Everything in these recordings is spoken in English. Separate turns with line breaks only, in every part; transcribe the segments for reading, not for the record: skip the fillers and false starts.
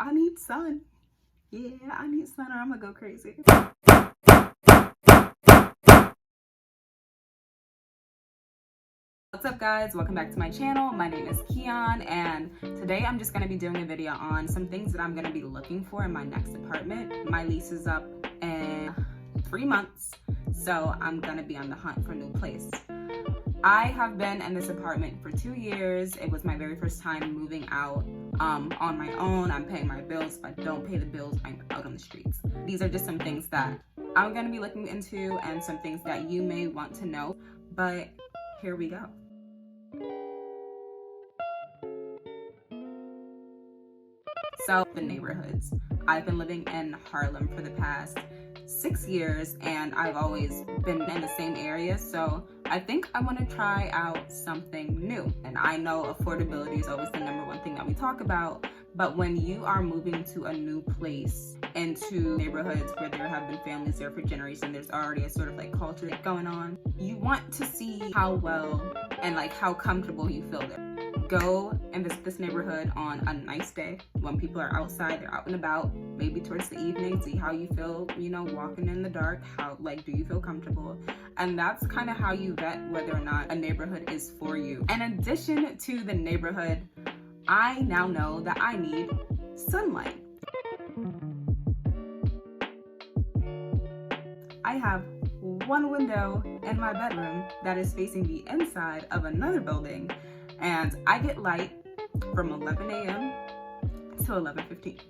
I need sun. Yeah, I need sun or I'm gonna go crazy. What's up guys, welcome back to my channel. My name is Keon and today I'm just going to be doing a video on some things that I'm going to be looking for in my next apartment. My lease is up in 3 months, so I'm going to be on the hunt for a new place. I have been in this apartment for 2 years. It was my very first time moving out on my own. I'm paying my bills. If I don't pay the bills, I'm out on the streets. These are just some things that I'm going to be looking into and some things that you may want to know, but here we go. So the neighborhoods. I've been living in Harlem for the past 6 years and I've always been in the same area, so I think I want to try out something new. And I know affordability is always the #1 thing that we talk about, but when you are moving to a new place, into neighborhoods where there have been families there for generations, there's already a sort of like culture going on, you want to see how well and like how comfortable you feel there. Go and visit this neighborhood on a nice day when people are outside, they're out and about, maybe towards the evening, see how you feel, you know, walking in the dark, how, like, do you feel comfortable? And that's kind of how you vet whether or not a neighborhood is for you. In addition to the neighborhood, I now know that I need sunlight. I have one window in my bedroom that is facing the inside of another building, and I get light from 11 a.m. to 11:15.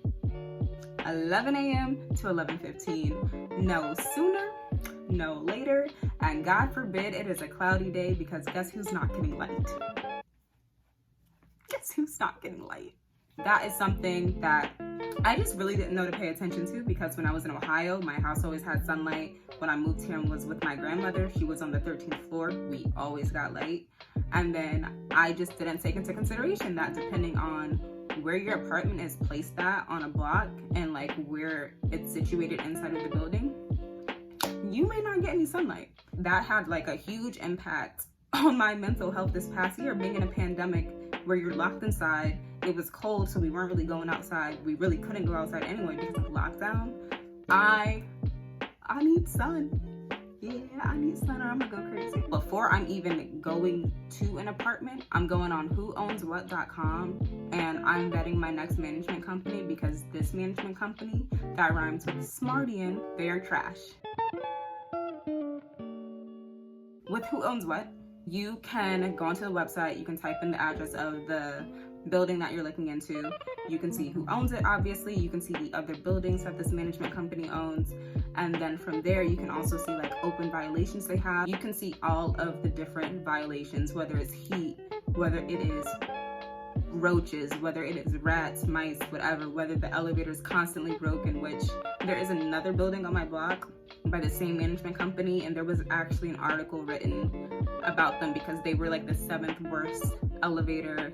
11 a.m. to 11:15. No sooner, no later, and God forbid it is a cloudy day, because guess who's not getting light? Guess who's not getting light? That is something that I just really didn't know to pay attention to, because when I was in Ohio, my house always had sunlight. When I moved here and was with my grandmother, she was on the 13th floor. We always got light. And then I just didn't take into consideration that depending on where your apartment is placed at on a block and like where it's situated inside of the building, you may not get any sunlight. That had like a huge impact on my mental health this past year, being in a pandemic where you're locked inside. It was cold, so we weren't really going outside. We really couldn't go outside anyway because of lockdown. I need sun. Yeah, I need sun or I'm gonna go crazy. Before I'm even going to an apartment, I'm going on whoownswhat.com and I'm vetting my next management company, because this management company that rhymes with Smartian, they are trash. With Who Owns What, you can go onto the website, you can type in the address of the building that you're looking into. You can see who owns it, obviously. You can see the other buildings that this management company owns. And then from there, you can also see like open violations they have. You can see all of the different violations, whether it's heat, whether it is roaches, whether it is rats, mice, whatever, whether the elevator is constantly broken, which there is another building on my block by the same management company, and there was actually an article written about them because they were like the 7th worst elevator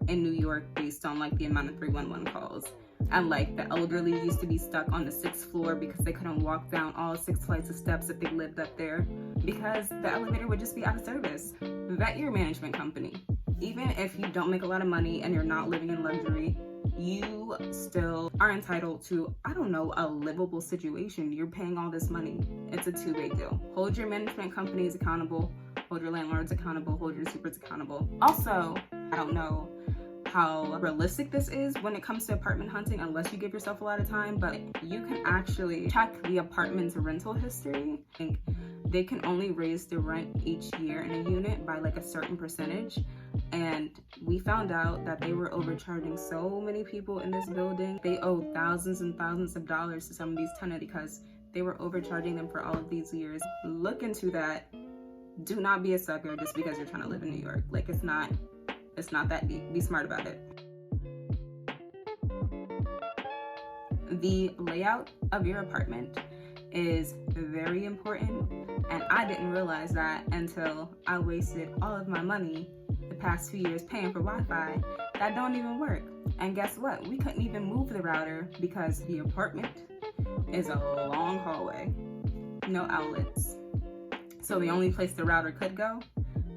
in New York based on like the amount of 311 calls. And like the elderly used to be stuck on the 6th floor because they couldn't walk down all 6 flights of steps if they lived up there, because the elevator would just be out of service. Vet your management company. Even if you don't make a lot of money and you're not living in luxury, you still are entitled to, I don't know, a livable situation. You're paying all this money. It's a two-way deal. Hold your management companies accountable, hold your landlords accountable, hold your supers accountable. Also, I don't know how realistic this is when it comes to apartment hunting, unless you give yourself a lot of time, but you can actually check the apartment's rental history. I think they can only raise the rent each year in a unit by like a certain percentage. And we found out that they were overcharging so many people in this building. They owe thousands and thousands of dollars to some of these tenants because they were overcharging them for all of these years. Look into that. Do not be a sucker just because you're trying to live in New York. Like, it's not that deep. Be smart about it. The layout of your apartment is very important, and I didn't realize that until I wasted all of my money the past few years paying for Wi-Fi that don't even work. And guess what? We couldn't even move the router because the apartment is a long hallway, no outlets. So the only place the router could go,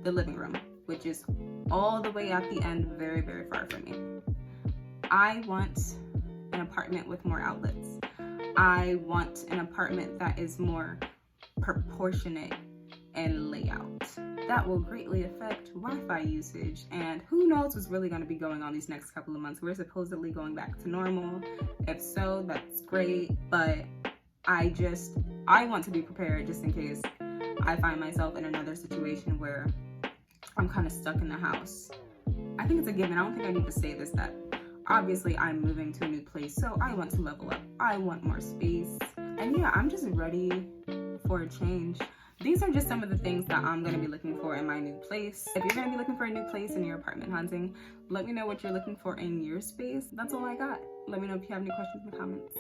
the living room, which is all the way at the end, very, very far from me. I want an apartment with more outlets. I want an apartment that is more proportionate in layout. That will greatly affect Wi-Fi usage, and who knows what's really going to be going on these next couple of months. We're supposedly going back to normal. If so, that's great, but I want to be prepared just in case I find myself in another situation where I'm kind of stuck in the house. I think it's a given. I don't think I need to say this, that obviously I'm moving to a new place, so I want to level up. I want more space. And yeah, I'm just ready for a change. These are just some of the things that I'm going to be looking for in my new place. If you're going to be looking for a new place and you're apartment hunting, let me know what you're looking for in your space. That's all I got. Let me know if you have any questions in the comments.